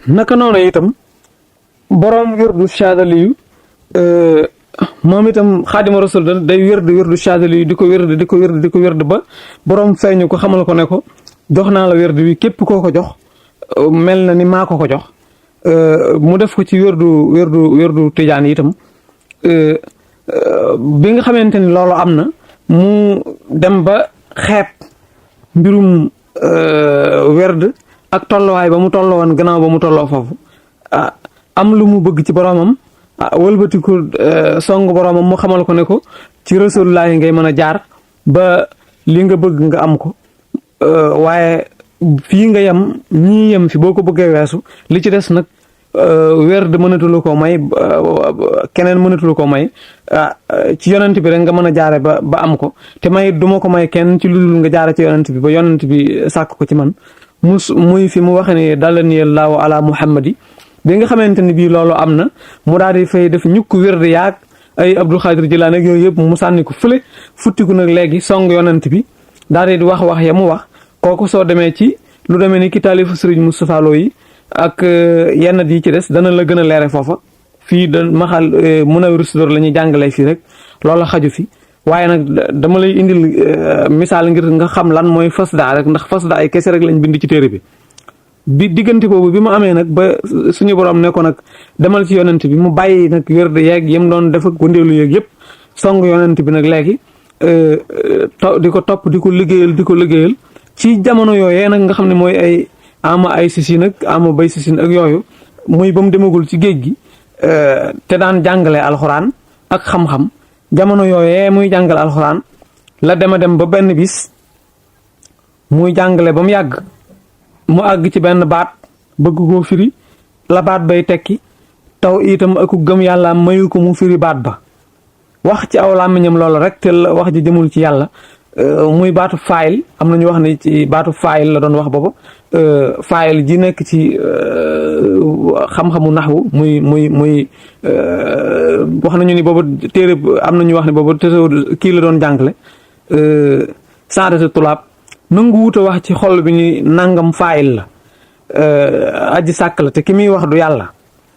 naka noonu itam borom wirdu Chadali moom itam Xaadimu Rasul day wirdu Chadali di ko wirdu ba borom feeñu ko xamal ko ne ko jox naa la wirdu wi képp koo ko jox mel na ni maa ko jox mu def ko ci wirdu Tijaan itam bi nga xamante ni loolu am na mu dem ba xeeb mbirum werd ak tolluwaay ba mu tolloo woon gannaaw ba mu tolloo foofu am lu mu bëgg ci boromam wëlbatiku song boromam mu xamal ko ne ko ci Rasulullaahi ngay mën a jaar ba li nga bëgg nga am ko waaye fii nga yem ñii yem fi boo ko bëggee weesu li ci des nag werd mënatulu ko may keneen mënatulu ko may ci yonent bi rek nga mën a jaare ba am ko te may duma ko may kenn ci lu dul nga jaare ci yonent bi ba yonent bi sàkk ko ci man muy fi mu waxe ne dallani Allaahu ala Muhammadi bi nga xamante ni bii loolu am na mu daal di fay def ñukk werd yaag ay Abdul Xaadir Jilaani ak yooyu yëpp mu sànni ko fële futtiku nag léegi song yonent bi daal di wax ya mu wax kooku soo demee ci lu demee ni ki taalifu Sëriñ Moustapha Lo yi ak yenn yi ci des dana la gën a leere foofa fii da maxal Munawwirus Sudur la ñuy jàngalee fii rek loola xaju fi waaye nag dama lay indil misaal ngir nga xam lan mooy fasda rek ndax fasda ay kese rek lañ bind ci téere bi diggante boobu bi mu amee nag ba suñu borom ne ko nag demal ci yonent bi mu bàyyi nag wér de yeeg yem doon def ak wëndeelu yeeg yëpp song yonent bi nag léegi di ko topp di ko liggéeyal ci jamono yooyee nag nga xam ne mooy ay ay sisin ak ama bay sisin ak yooyu muy ba mu demagul ci géej gi te daan jàngale alxuraan ak xam-xam jamono yooyee muy jàngale alxuraan la dem ba benn bis muy jàngale ba mu yàgg mu àgg ci benn baat bëgg koo firi la baat bay tekki taw itam aku gëm yàlla mayu ko mu firi baat ba wax ci aw làmmiñam loolu rek te wax ji jëmul ci yàlla muy baatu faayil am na ñu wax ne ci baatu faayil la doon wax boobu faayil ji nekk ci xam-xamu naxwu muy wax nañu ni boobu téere am na ñu wax ne boobu te kii la doon jàngale saadatu tulaab nangu wuta wax ci xol bi ni nangam faayil la aji sàkk la te ki muy wax du yàlla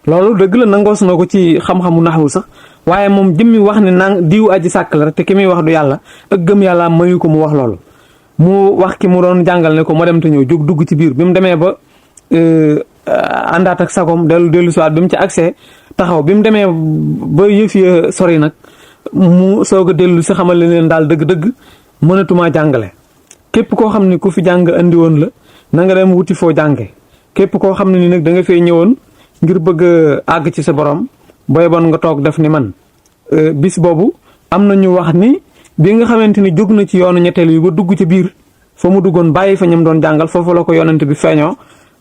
loolu dëgg la nangoos na ko ci xam-xamu naxwu sax waaye moom jëmmi wax ne diw aji sàkk la rek te ki muy wax du yàlla ak gëm yàlla mayu ko mu wax loolu mu wax ki mu doon jàngal ne ko ma dem te ñëw jóg dugg ci biir bi mu demee ba àndaat ak sagom dellu siwaat bi mu ci accès taxaw bi mu demee ba yëf ya sori nag mu soog a dellu si xamal leen daal dëgg-dëgg mënatumaa jàngale képp koo xam ne ku fi jàng andi woon la na nga dem wuti foo jànge képp koo xam ne ni nag da nga fee ñëwoon ngir bëgg àgg ci sa borom booy bon nga toog def ni man bis boobu am na ñu wax ni bi nga xamante ni jóg na ci yoonu ñetteel yi ba dugg ci biir fa mu duggoon bàyyi fa ñam doon jàngal foofu la ko yonent bi feeñoo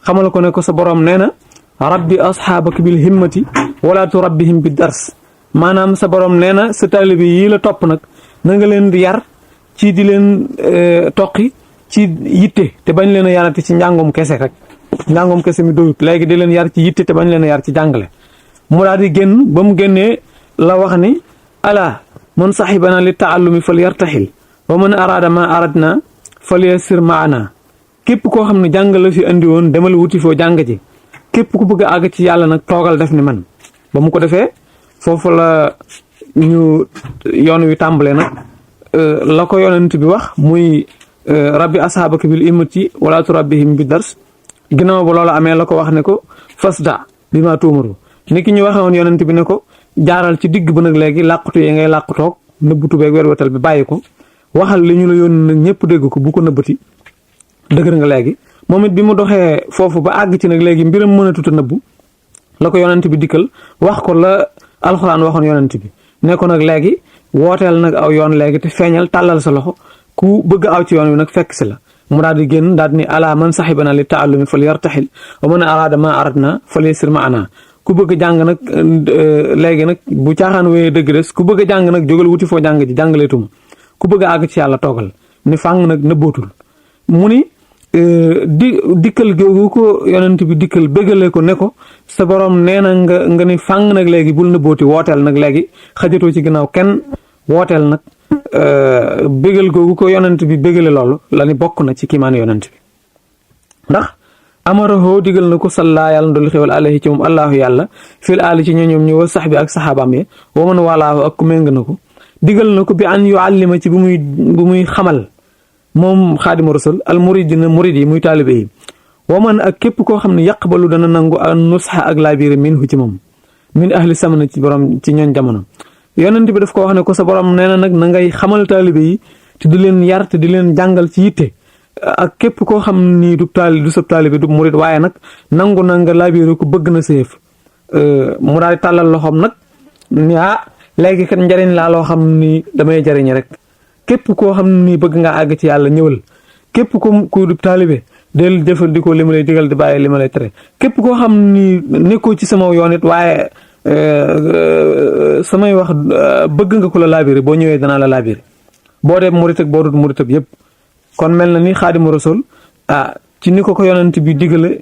xamal ko ne ko sa borom nee na rabbi asxaabaka bil himmati wala turabbihim bi dars maanaam sa borom nee na sa taalibe yii la topp nag na nga leen di yar ci di leen toqi ci yitte te bañ leen a yarati ci njàngum kese rek njàngum kese mi doyut léegi di leen yar ci yitte te bañ leen a yar ci jàngale mu daal di génn ba mu génnee la wax ni ala man saxibana li taallumi fal yartaxil wa man araada ma aradna fal yasir maana képp koo xam ne jàng la fi andi woon demal wuti foo jàng ji képp ku bëgg a àgg ci yàlla nag toogal def ni man ba mu ko defee foofu la ñu yoon wi tàmbalee nag la ko yonent bi wax muy rabbi ashaabaka bil himmati wala turabbihim bi dars ginnaaw ba loolu amee la ko wax ne ko fasda bi ma tuumaru ni ki ñu waxee woon yonent bi ne ko jaaral ci digg ba nag léegi làqutu yi ngay làqutoog nëbbutu beeg werwetal bi bàyyi ko waxal li ñu la yónni nag ñëpp dégg ko bu ko nëbbati dëgër nga léegi moom it bi mu doxee foofu ba àgg ci nag léegi mbiram mën a tuta nëbbu la ko yonent bi dikkal wax ko la alxuraan waxoon yonent bi ne ko nag léegi wooteel nag aw yoon léegi te feeñal tàllal sa loxo ku bëgg aw ci yoon wi nag fekk si la mu daal di génn daal di ni ala man saxibana li taallumi fal yartaxil wa man araada ma aradna fal yasir maana ku bëgg jàng nag léegi nag bu caaxaan wéyee dëgg des ku bëgg a jàng nag jógal wuti foo jàng ji jàngaleetuma ku bëgg a àgg ci yàlla toogal ni fàng nag nëbbootul mu ni dikkal googu ko yonent bi dikkal bégale ko ne ko sa borom nee na nga ni fàng nag léegi bul nëbbooti wooteel nag léegi xajatoo ci ginnaaw kenn wooteel nag bégal googu ko yonent bi bégale loolu la ni bokk na ci kiimaan yonent bi ndax amaraho digal na ko salla yàlla ndol xewal alayhi ci moom allahu yàlla fil aali ci ñoom ñu wa sax bi ak saxaabaam yi wa man walaahu ak ku méng na ko digal na ko bi an yu àllima ci bu muy xamal moom xaadimu rasul al muridina murid yi muy taalibe yi wa man ak képp koo xam ne yaqbalu dana nangu an nusxa ak laabiire minhu ci moom min ahli samana ci borom ci ñooñ jamono yonent bi daf ko wax ne ko sa borom nee na nag na ngay xamal taalibe yi te di leen yar te di leen jàngal ci yitte ak képp koo xam ni du sab taalibe du murid waaye nag nangu na nga laabiire ko bëgg na séef mu daal di tàllal loxoom nag ni léegi kat njariñ laa loo xam ni damay jariñ rek képp koo xam ni bëgg nga àgg ci yàlla ñëwal képp ku du taalibe del jëfandikoo li ma lay digal di bàyyi li ma lay tere képp koo xam ni nekkoo ci sama yoon it waaye samay wax bëgg nga ko la laabiri boo ñëwee danaa la laabiri boo dee murit ak boo dut murit ak yëpp kon mel na ni xaadimu rasul ci ni ko yonent bi digale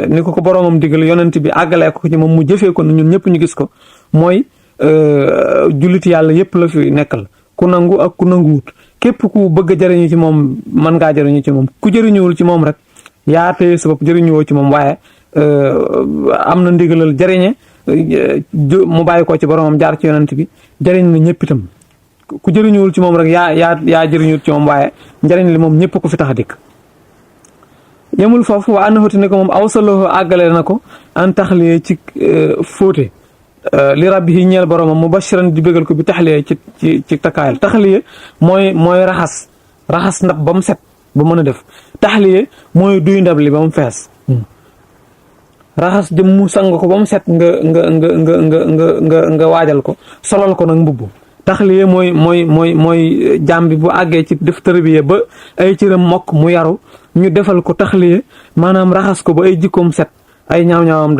ni ko boroomam digale yonent bi àggalee ko ci moom mu jëfee ko ñun ñëpp ñu gis ko mooy jullit yàlla yëpp la fi nekkal ku nangu ak ku nanguwut képp ku bëgg a jëriñu ci moom mën ngaa jëriñu ci moom ku jëriñuwul ci moom rek yaa téye sa bopp jëriñuwoo ci moom waaye am na ndigalal jëriñe mu bàyyi ko ci boromam jaar ci yonent bi jëriñ na ñëpp itam ku jëriñuwul ci moom rek yaa jëriñuwul ci moom waaye njëriñ li moom ñëpp ko fi tax a dikk yemul foofu waa na xoti ne ko moom awsaloo àggale na ko an taxliye ci fóote li rabbi yi ñeel boromam mubashiran di bégal ko bi taxliye ci takkaayal taxliye mooy raxas ndab ba mu set ba mën a def taxliye mooy duy ndab li ba mu fees raxas jëm mu sang ko ba mu set nga waajal ko solal ko nag mbubb taxliye mooy jaam bi bu àggee ci def tërbiye ba ay cëram mokk mu yaru ñu defal ko taxliye maanaam raxas ko ba ay jikkoom set ay ñaaw-ñaawam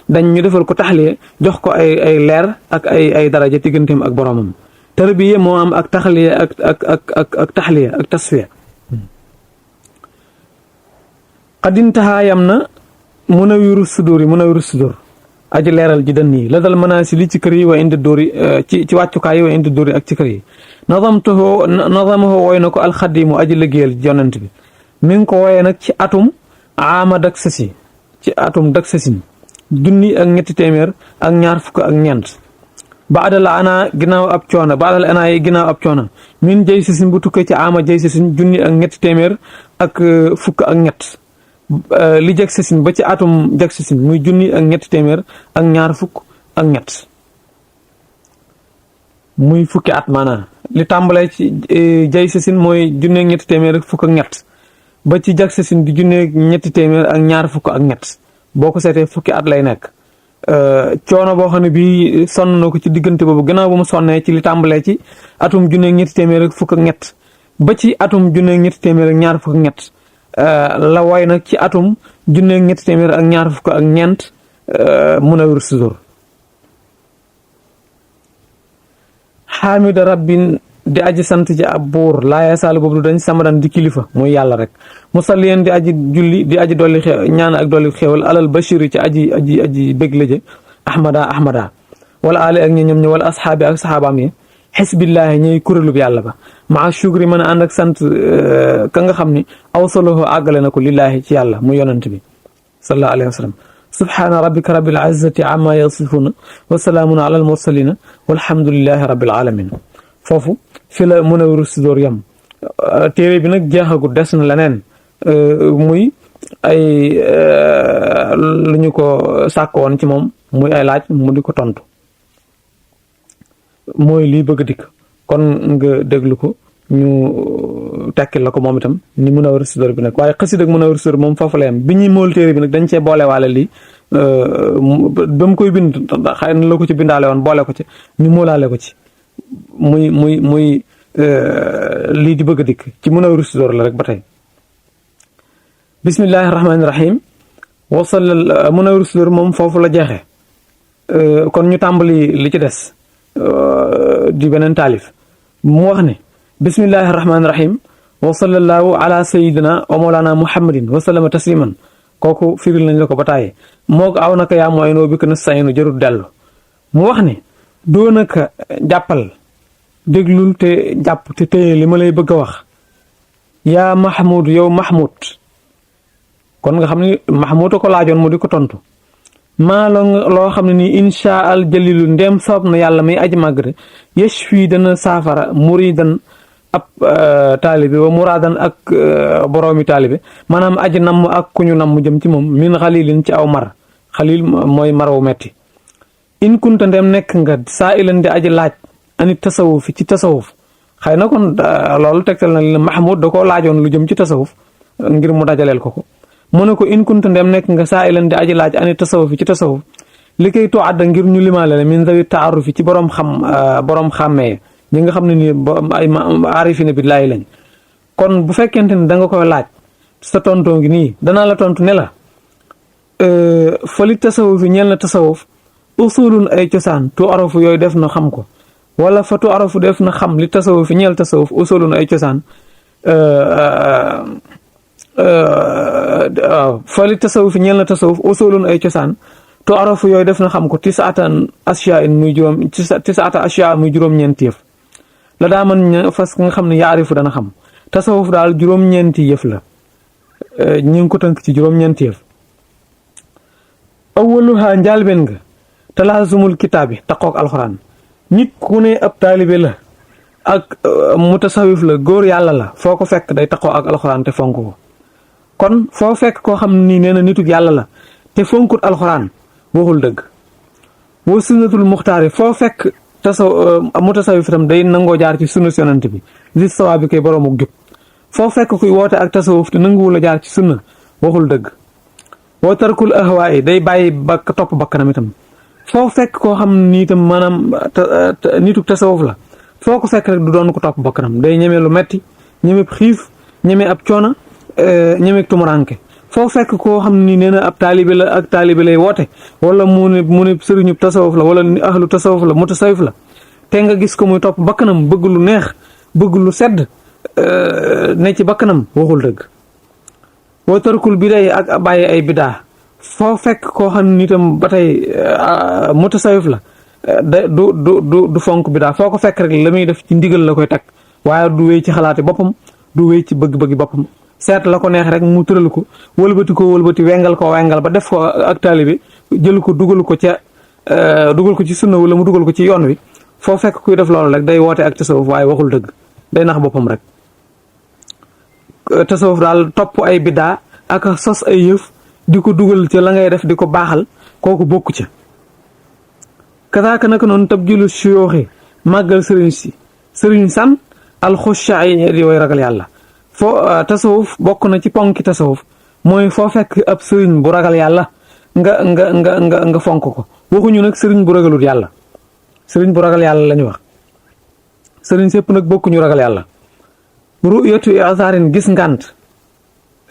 dañ ñu defal ko taxliye jox ko ay leer ak ay daraja digganteem ak boromam tërbiye moo am ak taxliye ak taxliye ak tasfiya xadintahaa yam na munawiru sudur aji leeral ji dënn yi la dal manaasi li ci kër yi wa indi dóori ci wàccukaay yi wa indi dóori ak ci kër yi nazamahu wooy na ko alxadimu aji liggéeyal yonent bi mi ngi ko wooyee nag ci atum aama dak sasi ci atum dak sasin junni ak ñetti téeméer ak ñaar fukk ak ñeent baadal ana ginnaaw ab coona min jay sasin bu tukkee ci aama jay sasin junni ak ñetti téeméer ak fukk ak ñett li jag sasin ba ci atum jag sasin muy junni ak ñetti téeméer ak ñaar fukk ak ñett muy fukki at maanaam li tàmbalee ci jay sasin mooy junni ak ñetti téeméer ak fukk ak ñett ba ci jag sasin di junni ak ñetti téeméer ak ñaar fukk ak ñett boo ko seetee fukki at lay nekk coono boo xam ne bii sonn na ko ci diggante boobu gannaaw ba mu sonnee ci li tàmbalee ci atum junni ak ñetti téeméer ak fukk ak ñett ba ci atum junni ak ñetti téeméer ak ñaar fukk ak ñett la woy nag ci atum junni ak ñetti téeméer ak ñaar fukk ak ñeent Munawwirus Sudur xaamida rabbin di aji sant ci ab buur laa yasaalu boobu dañ samadan di kilifa muy yàlla rek musalliyan di aji julli di aji dolli ñaan ak dolli xéewal alal bashiri ci aji bégle je ahmada wala ali ak ñoom ñi wala asxaabi ak saxaabaam yi xisbillaahi ñuy kuréelub yàlla ba maa shukri mën a ànd ak sant ka nga xam ni aw soloho àggale na ko lillaahi ci yàlla mu yonent bi sallallahu alayhi wa sallam subhaana rabbika rabbil izzati amma yasifuna wa salaamun ala al mursalina walhamdulillahi rabbil alamin foofu fi la Munawwirus Sudur yam téere bi nag jeexagut des na leneen muy ay lu ñu ko sàkkoon ci moom muy ay laaj mu di ko tontu mooy lii bëgg dikk kon nga déglu ko ñu tekkil la ko moom itam ni Munawwirus Sudur bi nag waaye xasida ak Munawwirus Sudur moom foofu la yam bi ñuy mool téere bi nag dañ cee boole waale lii ba mu koy bind xëy na la ko ci bindaale woon boole ko ci ñu moolaale ko ci muy lii di bëgg a dikk ci Munawwirus Sudur la rek ba tey bismillahi rahmaani rahim wasal Munawwirus Sudur moom foofu la jeexee kon ñu tàmbali li ci des di beneen taalif mu wax ne bismillahi rahmaani rahim wa sallallahu ala sayidina wa mawlana muhammadin wa sallama tasliman kooku firil nañ la ko ba tàyyi moo ko aw naka yaa mooy noo bi ko na saynu jarul dellu mu wax ne doo naka jàppal déglul te jàpp te téye li ma lay bëgg a wax yaa mahmud yow mahmud kon nga xam ne Mahmoud ko laajoon mu di ko tontu maa loo xam ne nii insha al jalilu ndem soob na yàlla may aji màgg yesh fii dana saafara muridan ab taalibe wa muraadan ak boroomi taalibe maanaam aji namm ak ku ñu namm jëm ci moom min xalilin ci aw mar xalil mooy maraw metti in kunta ndem nekk nga saa ilan di aji laaj ani tasawuf ci tasawuf xëy na kon loolu tegtal na li Mahmoud da koo laajoon lu jëm ci tasawuf ngir mu dajaleel ko mu ne ko in kunta ndem nekk nga saa ilan di aji laaj ani tasawuf ci tasawuf li koy too adda ngir ñu limaale la min dawi taarufi ci borom xàmmee ñi nga xam ne nii ay aarifina billaahi lañ kon bu fekkente ni da nga koy laaj sa tontoo ngi nii danaa la tontu ne la fali tasawuf yi ñeel na tasawuf usulun ay cosaan tu arafu yooyu def na xam ko wala fa tu arafu def na xam li tasawuf yi ñeel tasawuf usulun ay cosaan fali tasawuf yi ñeel na tasawuf usulun ay cosaan tu arafu yooyu def na xam ko tisaatan asyaa in muy juróom tisaata asyaa muy juróom-ñeenti yëf la daa mën fas nga xam ne yaarifu dana xam tasawuf daal juróom-ñeenti yëf la ñu ngi ko tënk ci juróom-ñeenti yëf awwaluha njaalbeen nga talaazumul kitaabi taqoog alxuraan nit ku ne ab taalibe la ak mutasawif la góor yàlla la foo ko fekk day taqoo ak alxuraan te fonk ko kon foo fekk koo xam ni nee na nitug yàlla la te fonkut alxuraan waxul dëgg wa sunnatul muxtaari foo fekk mutasawif itam day nangoo jaar ci sunna yonent bi li sawaa bi koy boroomuk jub foo fekk kuy woote ak tasawuf te nanguwul a jaar ci sunna waxul dëgg wa tarkul ahwaa yi day bàyyi ba topp bakkanam itam foo fekk koo xam ni itam maanaam nituk tasawuf la foo ko fekk rek du doon ko topp bakkanam day ñeme lu metti ñeme xiif ñeme ab coona ñeme tumuranke foo fekk koo xam ni nee na ab taalibe la ak taalibe lay woote wala mu ne sëriñu tasawuf la wala ahlu tasawuf la mutasawif la te nga gis ko muy topp bakkanam bëgg lu neex bëgg lu sedd ne ci bakkanam waxul dëgg wa tarkul bidaa ak bàyyi ay bidaa foo fekk koo xam ni itam ba tey mutasawif la du fonk bidaa foo ko fekk rek la muy def ci ndigal la koy teg waaye du wéy ci xalaati boppam du wéy ci bëgg-bëggi boppam seet la ko neex rek mu tëral ko wëlbati wengal ba def ko ak taalibe jël ko dugal ko ci sunna wala mu dugal ko ci yoon wi foo fekk kuy def loolu rek day woote ak tasawuf waaye waxul dëgg day nax boppam rek tasawuf daal topp ay bidaa ak sos ay yëf di ko dugal ci la ngay def di ko baaxal kooku bokku ca kasaaka naka noonu tabjilu suyooxi màggal sëriñ san alxusha yi di way ragal yàlla foo tasawuf bokk na ci ponki tasawuf mooy foo fekk ab sëriñ bu ragal yàlla nga fonk ko waxuñu nag sëriñ bu ragalut yàlla sëriñ bu ragal yàlla lañu wax sëriñ sépp nag bokkuñu ragal yàlla ru'yatu i'zaarin gis ngànt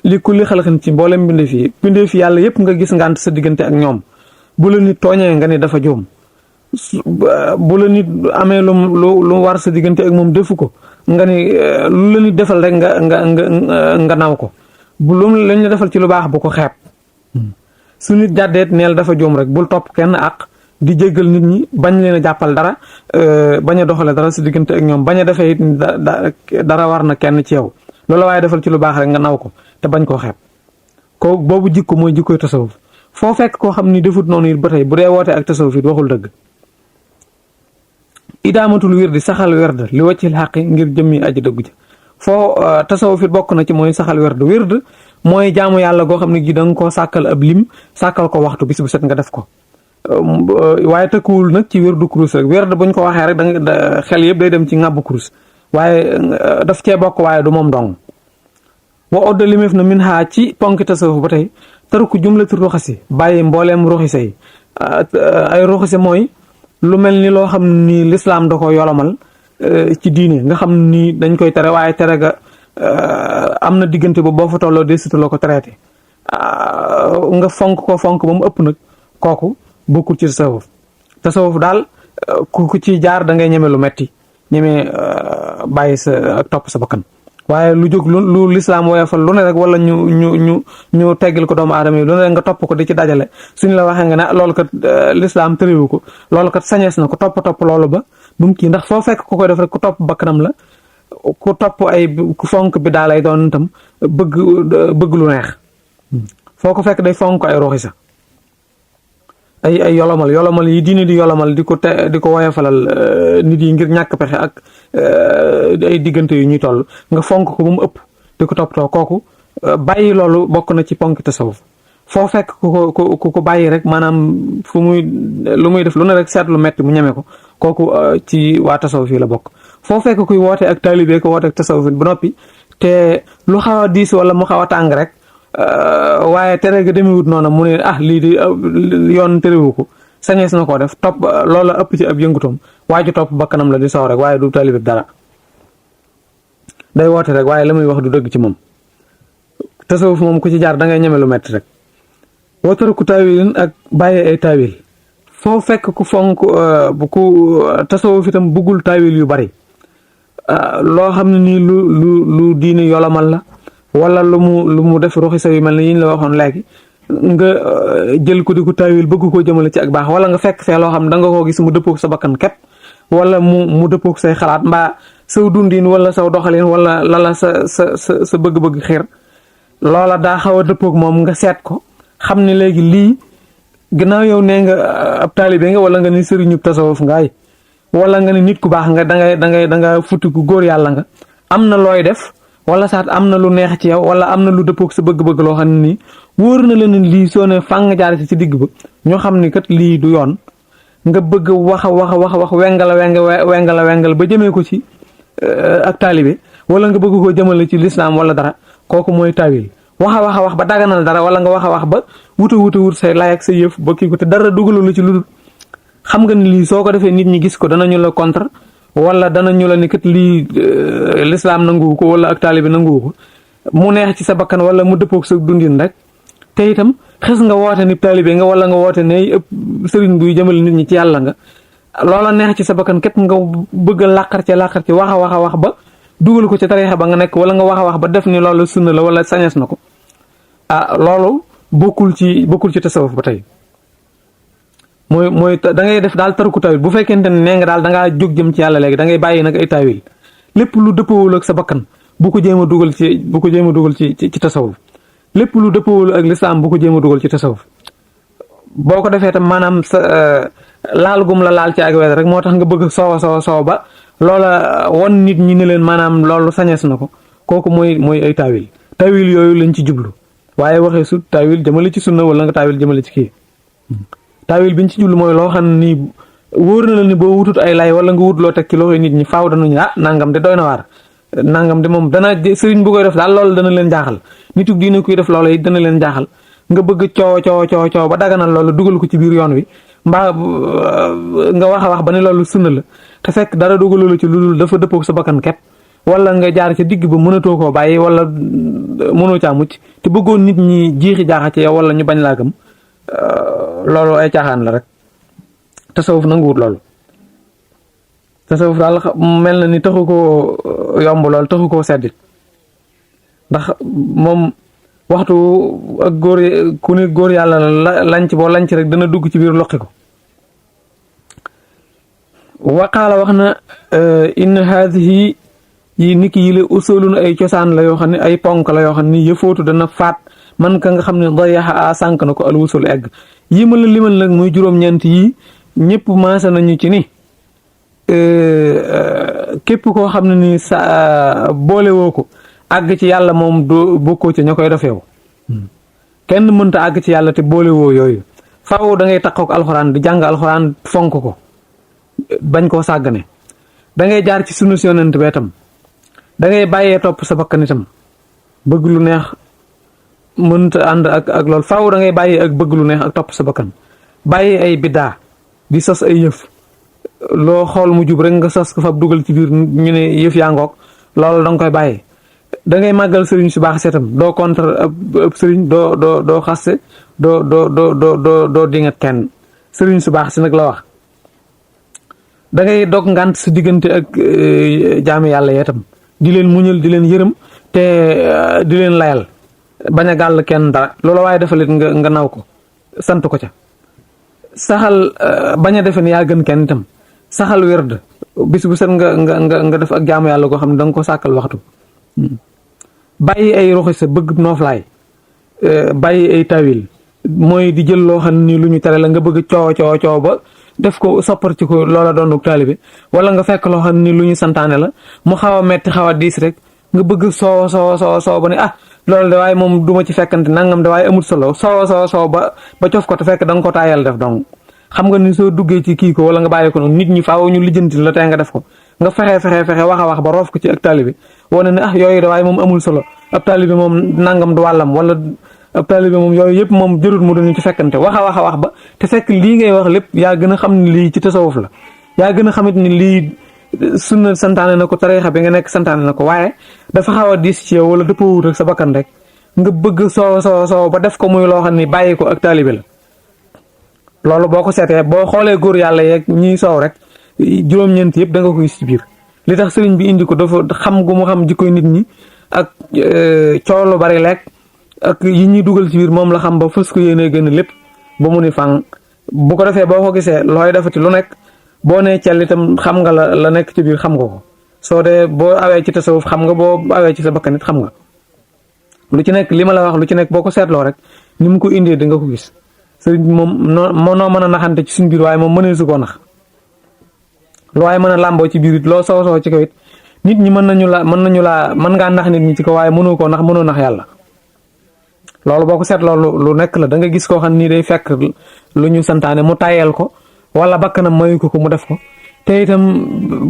li kulli xalqin ci mboolem bindee fi yàlla yépp nga gis ngànt sa diggante ak ñoom bu la nit tooñee nga ni dafa juum bu la nit amee lu war sa diggante ak moom defu ko nga ni lu la nit defal rek nga naw ko bu lu lañ la defal ci lu baax bu ko xeeb su nit jàddeet neel dafa juum rek bul topp kenn ak di jéggal nit ñi bañ leen a jàppal dara bañ a doxale dara sa diggante ak ñoom bañ a defee it dara war na kenn ci yow loolu waaye defal ci lu baax rek nga naw ko te bañ koo xeeb ko boobu jikko mooy jikkoy tasawuf foo fekk koo xam ni defut noonu it ba tey bu dee woote ak tasawuf it waxul dëgg idaamatul wirdi saxal werd li waccil xaqi ngir jëmmi aji dëggu ja foo tasawuf it bokk na ci mooy saxal wird mooy jaamu yàlla goo xam ne gi da nga koo sàkkal ab lim sàkkal ko waxtu bis bu set nga def ko waaye tëkkuwul nag ci wirdu kurus rek werd buñ ko waxee rek da xel yëpp day dem ci ŋàbbu kurus waaye daf cee bokk waaye du moom dong wa odda limeef na min xaa ci ponki tasawuf ba tey tarku jumlati ruxasi bàyyi mbooleem ruxise yi ay ruxise mooy lu mel ni loo xam ni lislaam da ko yolomal ci diine nga xam ni dañ koy tere waaye tere ga am na diggante ba boo fa tolloo desitu la ko traité nga fonk ba mu ëpp nag kooku bokkul ci tasawuf daal ku ci jaar da ngay ñeme lu metti ñeme bàyyi sa ak topp sa bakkan waaye lu jóg lu lislaam woyofal lu ne rek wala ñu teggil ko doomu aadama yi lu ne rek nga topp ko di ci dajale suñ la waxee nga ne loolu kat lislaam tëriwu ko loolu kat sañees na ko topp loolu ba bu mu kii ndax foo fekk ku koy def rek ku topp bakkanam la ku topp ku fonk bi daa lay doon itam bëgg lu neex foo ko fekk day fonk ay ruxi sa ay yolomal yi diine di yolomal di ko woyofalal nit yi ngir ñàkk pexe ak ay diggante yu ñuy toll nga fonk ko ba mu ëpp di ko toppatoo kooku bàyyi loolu bokk na ci ponk tasawuf foo fekk ku ko bàyyi rek maanaam lu muy def lu ne rek seet lu metti mu ñeme ko kooku ci waa tasawuf yi la bokk foo fekk kuy woote ak taalibe ko woote ak tasawuf ba noppi te lu xaw a diis wala mu xaw a tàng rek waaye tere ga demewut noonu mu ne lii di yoon terewu ko sañees na koo def topp loola ëpp ci ab yëngutoom waaju topp bakkanam la di soow rek waaye du taalibe dara day woote rek waaye la muy wax du dëgg ci moom tasawuf moom ku ci jaar da ngay ñeme lu metti rek wootaru ku taawilin ak bàyyi ay taawil foo fekk ku fonk ku tasawuf itam buggul taawil yu bari loo xam ne nii lu diine yolomal la wala lu mu def ruxi sa yu mel ne yi ñu la waxoon léegi nga jël ko di ko taawil bëgg koo jëmale ci ak baax wala nga fekk fee loo xam ne da nga koo gis mu dëppook sa bakkan képp wala mu dëppook say xalaat mbaa saw dundin wala saw doxalin wala lala sa bëgg-bëgg xir loola daa xaw a dëppook moom nga seet ko xam ne léegi lii gannaaw yow nee nga ab taalibe nga wala nga ni sëriñub tasawuf ngaay wala nga ni nit ku baax nga da nga futti ku góor yàlla nga am na looy def wala saat am na lu neex ci yow wala am na lu dëppook sa bëgg-bëgg loo xam ne nii wóor na la ne lii soo ne fàng jaar ci digg ba ñoo xam ni kat lii du yoon nga bëgg wax wengal ba jëmee ko ci ak taalibe wala nga bëgg koo jëmale ci lislaam wala dara kooku mooy taawil wax ba daganal dara wala nga wax ba wut say lay ak sa yëf ba kii ko te dara dugalu la ci lu dul xam nga ni lii soo ko defee nit ñi gis ko danañu la contre wala danañu la ni kat lii lislaam nanguwu ko wala ak taalibe nanguwu ko mu neex ci sa bakkan wala mu dëppook sa dundin rek te itam xes nga woote ni taalibe nga wala nga woote ne ëpp sëriñ buy jëmale nit ñi ci yàlla nga loola neex ci sa bakkan képp nga bëgg a làqar ci wax ba dugal ko ci tariixa ba nga nekk wala nga wax ba def ni loolu sunna la wala sañees na ko loolu bokkul ci tasawuf ba tey mooy da ngay def daal tarku tawil bu fekkente ne nee nga daal da ngaa jóg jëm ci yàlla léegi da ngay bàyyi nag ay tawil lépp lu dëppawul ak sa bakkan bu ko jéem a dugal ci tasawuf lépp lu dëppawul ak lislaam bu ko jéem a dugal ci tasawuf boo ko defee tam maanaam sa laal gum la laal ci ak wet rek moo tax nga bëgg soow ba loola won nit ñi ne leen maanaam loolu sañees na ko kooku mooy ay tawil yooyu lañ ci jublu waaye waxee su tawil jëmale ci sunna wala nga tawil jëmale ci kii tawil biñ ci jublu mooy loo xam ne nii wóor na la ni boo wutut ay lay wala nga wut loo teg ci loxoy nit ñi faaw danañu nangam de doy na waar nangam de moom dana sëriñ bu koy def daal loolu dana leen jaaxal nitu diine kuy def loolu it dana leen jaaxal nga bëgg coow ba daganal loolu dugal ko ci biir yoon wi mbaa nga wax ba ne loolu sunna la te fekk dara dugalu la ci lu dul dafa dëppook sa bakkan kepp wala nga jaar ca digg ba mënatoo koo bàyyi wala mënoo caa mucc te bëggoon nit ñi jiixi jaaxa ci yow wala ñu bañ laa gëm loolu ay caaxaan la rek tasawuf nanguwut loolu tasawuf daal mel na ni taxu koo yomb lool taxu koo seddit ndax moom waxtu ak ku ne góor yàlla la lanc boo lanc rek dana dugg ci biir loqi ko waqaala wax na inna haadihi yi niki yi la usulun ay cosaan la yoo xam ne ay ponk la yoo xam ne yëfootu dana faat man ka nga xam ne dayaxa a sànk na ko alwusul egg yi ma la limal nag muy juróom-ñeent yi ñëpp maasa nañu ci ni képp koo xam ne ni sa boole woo ko àgg ci yàlla moom doo bokkoo ci ña koy defeewu kenn mënta àgg ci yàlla te boole woo yooyu faaw da ngay takkook alxuraan di jàng alxuraan fonk ko bañ koo sàggane da ngay jaar ci sunu yonent bee tam da ngay bàyyee topp sa bakkan itam bëgg lu neex mënta ànd ak loolu faaw da ngay bàyyi ak bëgg lu neex ak topp sa bakkan bàyyi ay biddaa di sos ay yëf loo xool mu jub rek nga sos ko fab dugal ci biir ñu ne yëf yaa ngoog loolu da nga koy bàyyi da ngay màggal sëriñ su baax seetam doo contre ab sëriñ doo xaste doo dingat kenn sëriñ su baax si nag la wax da ngay dog ngànt sa diggante ak jaami yàlla yeetam di leen muñal di leen yërëm te di leen layal bañ a gàll kenn dara loola waaye defalit nga naw ko sant ko ca saxal bañ a defe ne yaa gën kenn itam saxal werd bis bu set nga def ak jaamu yàlla goo xam ne da nga ko sàkkal waxtu bàyyi ay roxi sa bëgg nooflaay bàyyi ay tawil mooy di jël loo xam ni lu ñu tere la nga bëgg coow ba def ko soppar ci ko loola doonuk taalibe wala nga fekk loo xam ni lu ñu santaane la mu xaw a metti xaw a diis rek nga bëgg soow ba ne loolu de waaye moom du ma ci fekkante nangam de waaye amul solo soow ba cof ko te fekk da nga ko taayal def donc xam nga ni soo duggee ci kii ko wala nga bàyyi ko noonu nit ñi faaw ñu lijjanti la tey nga def ko nga fexe wax a wax ba roof ko ci ak taalibe wane ne yooyu de waaye moom amul solo ab taalibe moom nangam du wàllam wala ab taalibe moom yooyu yëpp moom jërut mu doon ci fekkante wax a wax ba te fekk lii ngay wax lépp yaa gën a xam ne lii ci tasawuf la yaa gën a xamit ni lii sunna santaane na ko tariixa bi nga nekk santaane na ko waaye dafa xaw a diis ci yow wala dëppoo wut ak sa bakkan rek nga bëgg soow ba def ko muy loo xam ni bàyyi ko ak taalibe la loolu boo ko seetee boo xoolee góor yàlla yeeg ñiy soow rek juróom-ñeent yëpp da nga ko gis ci biir li tax sëriñ bi indi ko dafa xam gu mu xam jikkoy nit ñi ak coow lu bari lekk ak yi ñuy dugal ci biir moom la xam ba fës ko yéenee gën a lépp ba mu ni fang bu ko defee boo ko gisee looy defati lu nekk boo nee cell itam xam nga la nekk ci biir xam nga ko soo dee boo awee ci tasawuf xam nga boo awee ci sa bakkan it xam nga lu ci nekk li ma la wax lu ci nekk boo ko seetloo rek ni mu ko indee da nga ko gis sëriñ bi moom noo mën a naxante ci suñ biir waaye moom mënee su koo nax lu waaye mën a làmboo ci biir it loo soo ci kaw it nit ñi mën ngaa nax nit ñi ci ko waaye mënoo koo nax mënoo nax yàlla loolu boo ko seetloo lu nekk la da nga gis koo xam ni day fekk lu ñu santaane mu tayel ko wala bakkanam mayu ko mu def ko te itam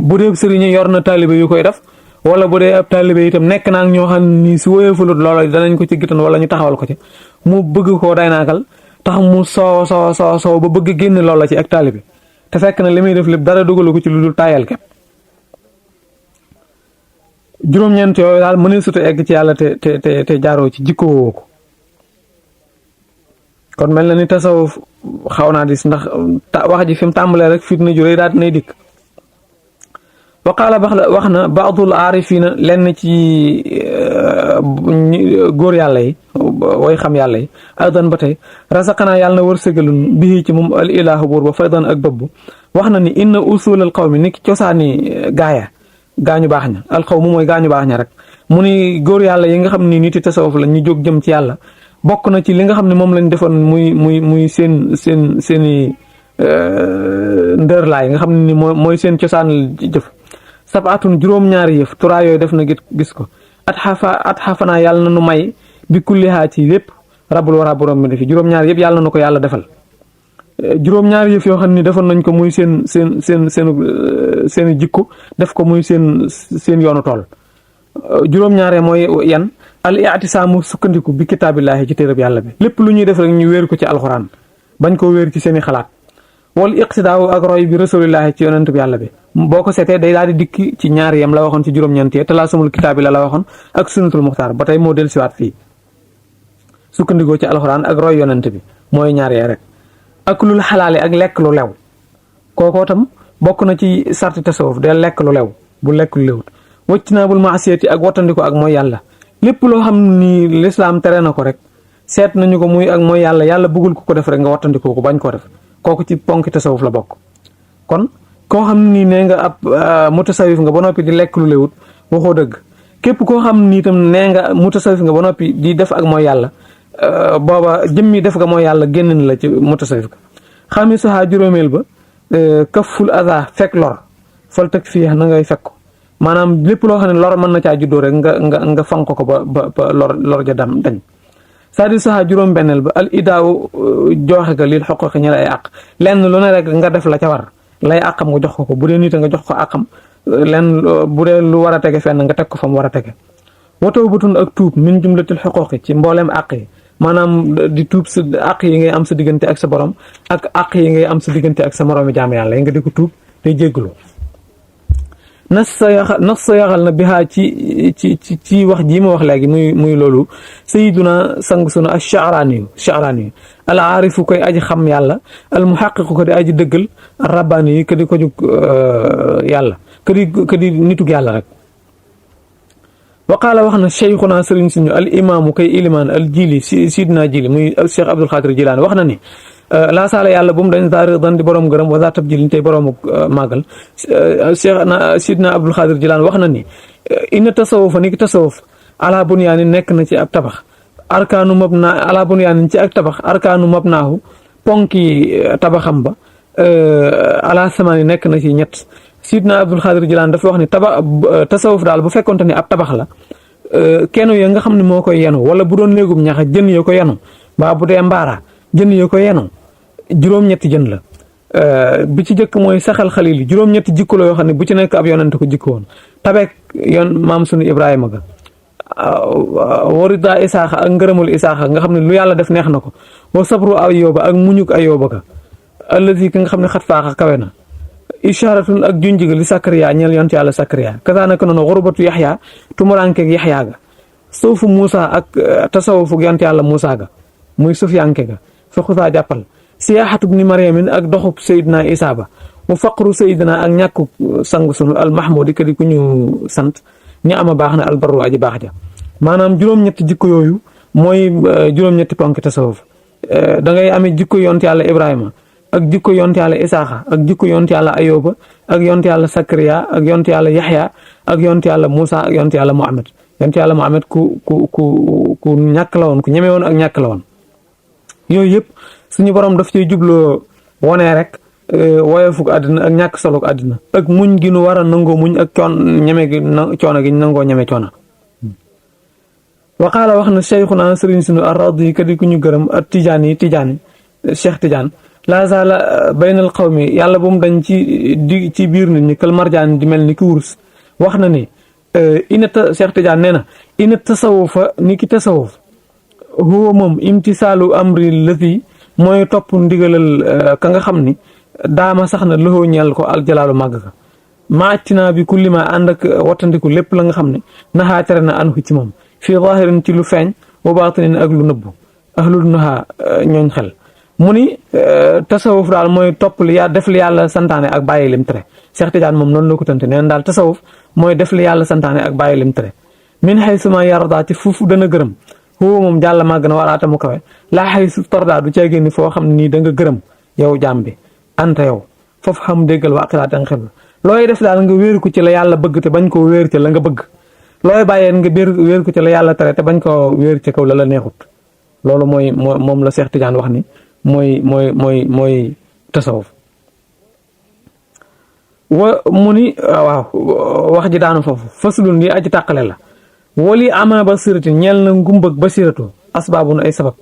bu dee sëriñ yor na taalibe yu koy def wala bu dee ab taalibe itam nekk naa ak ñoo xam ni su woyofalut loola danañ ko ci gitan wala ñu taxawal ko ci mu bëgg koo day naakal tax mu soo ba bëgg génn loola ci ak taalibe te fekk na li muy def lépp dara dugalu ko ci lu dul tayal képp juróom-ñeent yooyu daal mënee suta egg ci yàlla te jaaroo ci jikkoo ko kon mel na ni tasawuf xaw naa dis ndax wax ji fi mu tàmbalee rek fitna ju rëy daal dinay dikk waqaala wax na baadul aarifina lenn ci góor yàlla yi way xam yàlla yi aydan ba tey rasaqanaa yàlla na wërsëgalun bii ci moom al ilaahu buur ba faydan ak bëbb wax na ni inna usul al qawmi ni ki cosaani gaañu baax ña al qawmu mooy gaañu baax ña rek mu ni góor yàlla yi nga xam ni niti tasawuf la ñu jóg jëm ci yàlla bokk na ci li nga xam ne moom lañ defoon muy seeni ndërlaay nga xam ne ni mooy seen cosaan jëf sabaatun juróom-ñaari yëf turaa yooyu def na gis ko at xafanaa yàlla na nu may bi kullihaa ci lépp rabul wara borom bi defi juróom-ñaari yëpp yàlla na ko yàlla defal juróom-ñaari yëf yoo xam ne defoon nañ ko muy seen jikko def ko muy seen yoonu tool juróom-ñaaree mooy yan al i'tisaamu sukkandiku bi kitaabillaahi ci téereb yàlla bi lépp lu ñuy def rek ñu wéer ko ci alxuraan bañ ko wéer ci seeni xalaat wal iqtidaawu ak roy bi rasuulillaahi ci yonent bi yàlla bi boo ko seetee day daal di dikk ci ñaari yam la waxoon ci juróom-ñeent te laa sumul kitaabi la waxoon ak sunnatul muxtaar ba tey moo del siwaat fii sukkandikoo ci alxuraan ak roy yonent bi mooy ñaar yee rek ak lul xalaale ak lekk lu lew kookoo tam bokk na ci sarti tasawuf de lekk lu lew bu lekk lu lewut wëcc naa bul maasiyati ak wattandiko ak mooy yàlla lépp loo xam ni lislaam tere na ko rek seet nañu ko muy ak mooy yàlla bëggul ko def rek nga wattandikoo ko bañ koo def kooku ci ponki tasawuf la bokk kon koo xam ni nee nga ab mutasawif nga ba noppi di lekk lu lewut waxoo dëgg képp koo xam ni itam nee nga mutasawif nga ba noppi di def ak mooy yàlla booba jëmmi def nga mooy yàlla génn na la ci mutasawif ga xami saxaa juróomeel ba kaful ada fekk lor fal teg fii na ngay fekk ko maanaam lépp loo xam ne lor mën na caa juddoo rek nga fank ko ba lor ja dañ c'est-à-dire saxaa juróom benneel ba al idaaw joxe ga lil xoqoqi ñi lay àq lenn lu ne rek nga def la ca war lay àqam nga jox ko bu dee nit nga jox ko àqam lenn bu dee lu war a tege fenn nga teg ko fa mu war a tege wataw batun ak tuub min jumlatil xoqoqi ci mbooleem àq yi maanaam di tuub sa àq yi ngay am sa diggante ak sa borom ak àq yi ngay am sa diggante ak sa moroomi jaam yàlla yi nga di ko tuub tey jéggalu nas sa yaxal na bihaa ci wax jii ma wax léegi muy loolu sayiduna sang sunu al sha'raani al aarifu koy aji xam yàlla al muhaqiqu ko di aji dëggal rabbaani yi ka di ko jug yàlla ka di nitug yàlla rek waqaala wax na cheikhuna sëriñ suñu al imaamu kay ilimaan al jili sidna jili muy cheikh abdul xaadir jilaani wax na ni laa saala yàlla bu mu dañ daa dan di borom gërëm wa daa tab jilin tey boroomu màggal cheikh na sidna abdul xaadir jilaan wax na ni inna tasawufa ni ki tasawuf ala bunyaani nekk na ci ab tabax arkaanu mabna ala bunyaanin ci ak tabax arkaanu mabnaahu ponki tabaxam ba ala samaani nekk na ci ñett. Sidna Abdul Xaadir Jilaan dafa wax ni tasawuf daal bu fekkonte ni ab tabax la kenn ya nga xam ne moo koy yenu wala bu doon léegum ñax jën ya ko yenu mbaa bu dee mbaara jën ya ko yenu juróom-ñetti jën la. bi ci jëkk mooy saxal xalil yi juróom-ñetti jikko la yoo xam ne bu ci nekk ab yonent ko jikko woon tabeek maam sunu Ibrahima ga warida isaaxa ak ngërëmul isaaxa nga xam ne lu yàlla def neex na ko wa sabru ayooba ak muñuk ayooba ga allazi ki nga xam ne xat faaxa kawe na isharatun ak junjiga li Sakariya ñeel yonent yàlla Sakariya kasaanaka noonu xurubatu yaxya tumurankeeg yaxya ga suufu Muusa ak tasawufu yonent yàlla Muusa ga muy sufyanke ga fa xusaa jàppal siyaaxatub ni mariamin ak doxub sayidna isa ba mu faqru sayidna ak ñàkku sang sunu al mahmudi ka di ku ñu sant ñi ama baax na albarru aji baax ja maanaam juróom-ñetti jikko yooyu mooy juróom-ñetti ponk tasawuf da ngay amee jikko yonent yàlla Ibrahima ak jikko yonent yàlla Isaaxa ak jikko yonent yàlla Ayoba ak yonent yàlla Sakariya ak yonent yàlla Yaxya ak yonent yàlla Muusa ak yonent yàlla Muhammad yonent yàlla Muhammad ku ñàkk la woon ku ñeme woon ak ñàkk la woon yooyu yëpp suñu borom daf cee jubloo wonee rek woyofuk àddina ak ñàkk soluk àddina ak muñ gi nu war a nangoo muñ ak ñeme gi coono gi nangoo ñeme coono. Waqaala wax na cheikhuna sëriñ sunu arradi ka di ku ñu gërëm ak tijaani cheikh Tidiane laa zaala baynal qawmi yàlla bu mu dañ ci biir nit ñi kal marjaan di mel ni ki wurus wax na ni cheikh Tidiane nee na ina tasawufa ni ki tasawuf huwa moom imtisaalu amri lati mooy topp ndigalal ka nga xam ni daama sax na loxoo ñeel ko aljalaalu màgg ka maatina bi kulli ma ànd ak wattandiku lépp la nga xam ne naxaa tere na anhu ci moom fii zahirin ci lu feeñ wa baatinin ak lu nëbbu ahlul naha ñooñ xel mu ni tasawuf daal mooy topp li def li yàlla santaane ak bàyyi lim tere Cheikh Tidiane moom noonu la ko tënte neen daal tasawuf mooy def li yàlla santaane ak bàyyi lim tere min xay suma yarda ci fuufu dana gërëm foofu moom jàll màgg na waraata mu kawe laa xay su tordaa du cay génni foo xam ne nii da nga gërëm yow jaam bi anta yow foofu xam déggal waa xilaat nga xel looy def daal nga wéeru ko ci la yàlla bëgg te bañ koo wéer ci la nga bëgg looy bàyyee nga wéeru ko ci la yàlla tere te bañ koo wéer ci kaw la la neexut loolu mooy moom la Cheikh Tidiane wax ni mooy tasawuf mu ni waaw wax ji daanu foofu fasulun yi aji tàqale la wali ama basirati ñeel na ngumbëg basiratu asbaabun ay sabab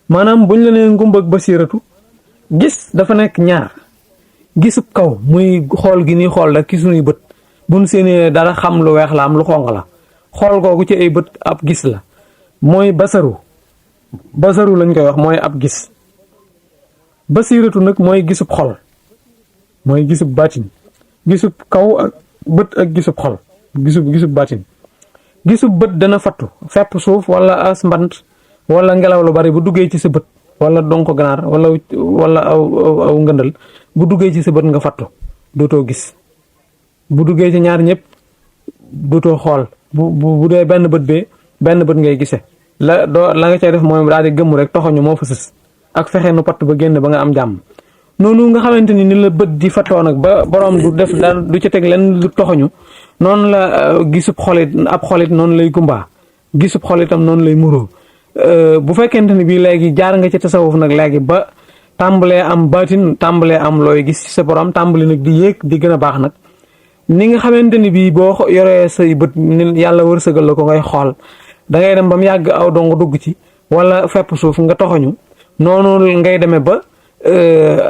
maanaam buñ la nee ngumbëg basiratu gis dafa nekk ñaar gisub kaw muy xool gi ni xool rek ki suñuy bët buñ seeni dara xam lu weex la am lu xonq la xool googu ci ay bët ab gis la mooy basaru lañ koy wax mooy ab gis basiratu nag mooy gisub xol mooy gisub baatin gisub kaw ak bët ak gisub xol gisub baatin gisub bët dana fattu fepp suuf wala as mbant wala ngelaw lu bari bu duggee ci sa bët wala donko ganaar wala aw ngëndal bu duggee ci sa bët nga fattu dootoo gis bu duggee ci ñaar ñëpp dootoo xool bu dee benn bët ngay gise la nga cay def mooy daal di gëmmu rek toxoñu moo fa sës ak fexe nu patt ba génn ba nga am jàmm noonu nga xamante ni la bët di fattoo nag ba borom du def dara du ca teg leen lu toxoñu noonu la gisub xolit ab xolit noonu lay gumbaa gisub xolitam noonu lay muroo bu fekkente ni bii léegi jaar nga ci tasawuf nag léegi ba tàmbalee am baatin tàmbalee am looy gis ci sa borom tàmbali nag di yéeg di gën a baax nag ni nga xamante ni bii boo yoree say bët ni yàlla wërsëgal la ko ngay xool da ngay dem ba mu yàgg aw dong dugg ci wala fepp suuf nga toxoñu noonu ngay demee ba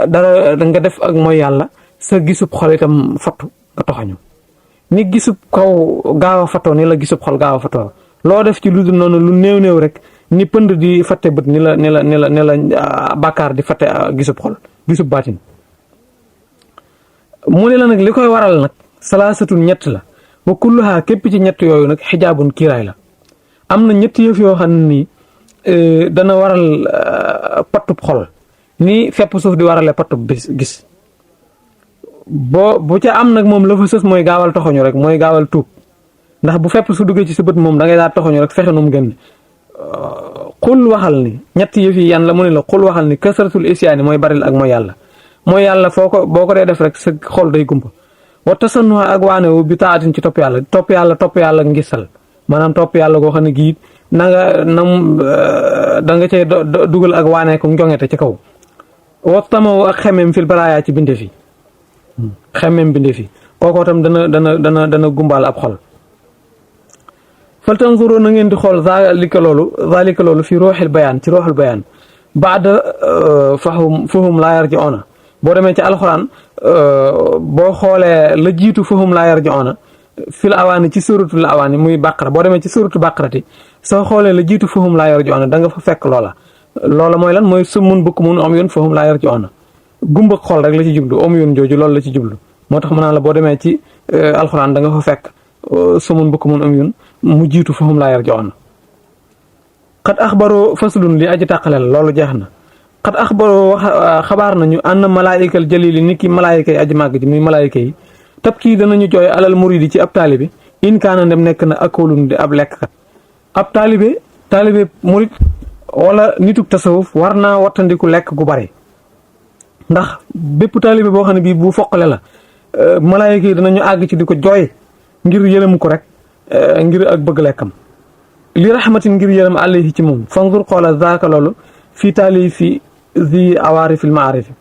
dara nga def ak mooy yàlla sa gisub xol itam fattu nga toxoñu ni gisub kaw gaaw a fattoo ni la gisub xol gaaw a fattoo loo def ci lu dul noonu lu néew rek ni pënd di fatte bët ni la bàkkaar di fatte gisub xol gisub baatin mu ne la nag li koy waral nag salaasatul ñett la wa kulluha képp ci ñett yooyu nag xijaabun kiiraay la am na ñett yëf yoo xam ne nii dana waral pattub xol ni fepp suuf di warale pattub gis bu ca am nag moom la fa sës mooy gaawal toxoñu rek mooy gaawal tuub ndax bu fepp su duggee ci sa bët moom da ngay daal toxoñu rek fexe nu mu génn xul waxal ni ñetti yëf yi yan la mu ne la xul waxal ni kasratul isyaani mooy baril ak mooy yàlla boo ko dee def rek sa xol day gumpa wa tasannuha ak waanewu bi taatin ci topp yàlla ngisal maanaam topp yàlla goo xam ne gii na nga nam da nga cay dugal ak waaneeku njongete ci kaw wattamaw ak xemem fil baraayaa ci binde fi xemem binde fi kookoo tam dana gumbaal ab xol fal tanzuru na ngeen di xool zalika loolu fi ruuxil bayaan ci ruuxul bayaan baada fahum laa yarji'uuna boo demee ci alxuraan boo xoolee la jiitu fahum laa yarji'uuna fil awaani ci suratul awaani muy bàqara boo demee ci suratul bàqarati soo xoolee la jiitu fahum laa yarji'uuna da nga fa fekk loola mooy lan mooy summun bukmun umyun fahum laa yarji'uuna gumba xool rek la ci jublu umyun jooju loolu la ci jublu moo tax mu naan la boo demee ci alxuraan da nga fa fekk summun bukmun umyun mu jiitu fahum laa yarji'uuna xat axbaroo faslun li aji tàqale la loolu jeex na xat axbaroo xabaar nañu ànd malaayikal jalili ni ki malaayika yi aji màgg ji muy malaayika yi tab kii danañu jooy alal muridi ci ab taalibe in kaana dem nekk na akoolun di ab lekkkat ab taalibe murid wala nitug tasawuf war naa wattandiku lekk gu bari ndax bépp taalibe boo xam ne bii bu foqale la malaayika yi danañu àgg ci di ko jooy ngir yërëm ko rek ngir ak bëgg lekkam li rahmatin ngir yërëm alayhi ci moom fanzur xoola zaaka loolu fii taali fi zi awaarifil maarifi